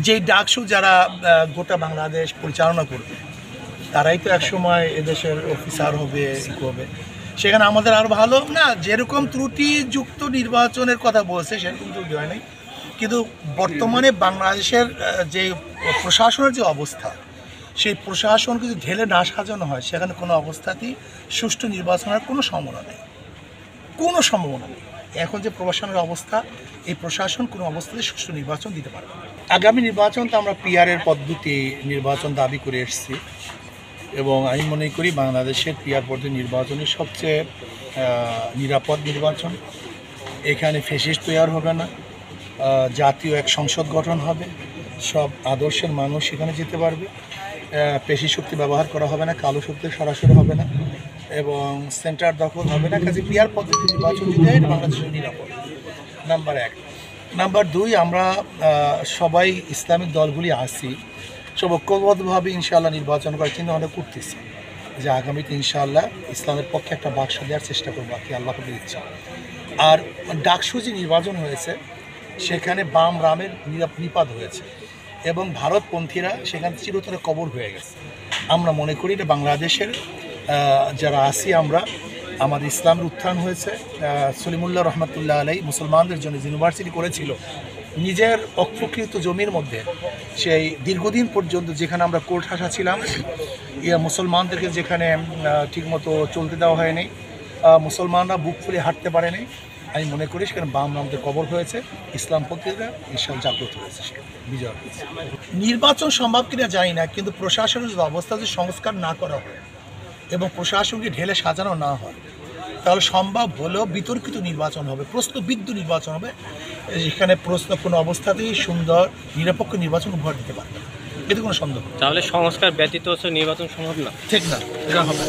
যেই ডাকসু যারা গোটা বাংলাদেশ পরিচালনা করবে তারাই তো একসময় এদেশের অফিসার হবে হবে সেখানে আমাদের আরও ভালো না যেরকম ত্রুটিযুক্ত নির্বাচনের কথা বলছে সেরকম ত্রুটি হয় নাই কিন্তু বর্তমানে বাংলাদেশের যে প্রশাসনের যে অবস্থা সেই প্রশাসন যদি ঢেলে না সাজানো হয় সেখানে কোনো অবস্থাতেই সুষ্ঠু নির্বাচনের কোনো সম্ভাবনা নেই এখন যে প্রশাসনের অবস্থা এই প্রশাসন কোনো অবস্থাতে সুষ্ঠু নির্বাচন দিতে পারবে না। আগামী নির্বাচন তো আমরা পিআরের পদ্ধতি নির্বাচন দাবি করে এসেছি এবং আমি মনে করি বাংলাদেশের পিআর পদ্ধতি নির্বাচনের সবচেয়ে নিরাপদ নির্বাচন। এখানে ফ্যাসিস্ট তৈরি হবে না, জাতীয় এক সংসদ গঠন হবে, সব আদর্শের মানুষ সেখানে যেতে পারবে, পেশি শক্তি ব্যবহার করা হবে না, কালো শক্তি সরাসরি হবে না এবং সেন্টার দখল হবে না। কাজে পিআর পদ্ধতি নির্বাচন দিতে এটা বাংলাদেশের নিরাপদ, নাম্বার এক। নাম্বার দুই, আমরা সবাই ইসলামিক দলগুলি আছি সব ঐক্যবদ্ধভাবে ইনশাআল্লাহ নির্বাচন করার চিন্তা ভাবনা করতেছি যে আগামীতে ইনশাআল্লাহ ইসলামের পক্ষে একটা বাক্স দেওয়ার চেষ্টা করবো আর কি আল্লাহ করে ইচ্ছা। আর ডাকসু যে নির্বাচন হয়েছে সেখানে বাম রামের নিপাত হয়েছে এবং ভারতপন্থীরা সেখানে চিরতরে কবর হয়ে গেছে। আমরা মনে করি এটা বাংলাদেশের যারা আছি আমরা আমাদের ইসলামের উত্থান হয়েছে। সলিমুল্লাহ রহমতুল্লাহ আলাই মুসলমানদের জন্য ইউনিভার্সিটি করেছিল নিজের অপ্রকৃত জমির মধ্যে, সেই দীর্ঘদিন পর্যন্ত যেখানে আমরা কোর্ট হাসা ছিলাম মুসলমানদেরকে যেখানে ঠিকমতো চলতে দেওয়া হয়নি, মুসলমানরা বুক ফুলে হাঁটতে পারেনি। আমি মনে করি সেখানে বাম রামদের কবর হয়েছে, ইসলামপন্থীরা ঈশ্বর জাগ্রত হয়েছে, বিজয় হয়েছে। নির্বাচন সম্ভব কিনা জানি না, কিন্তু প্রশাসনের যে অবস্থা যদি সংস্কার না করা হয় এবং প্রশাসনকে ঢেলে সাজানো না হয় তাহলে সম্ভব হলেও বিতর্কিত নির্বাচন হবে, প্রশ্নবিদ্ধ নির্বাচন হবে, এখানে প্রশ্ন কোনো অবস্থাতেই সুন্দর নিরপেক্ষ নির্বাচন উপহার দিতে পারবে না, এতে কোনো সন্দেহ। তাহলে সংস্কার ব্যতীত নির্বাচন সম্ভব না, ঠিক না, এটা হবে।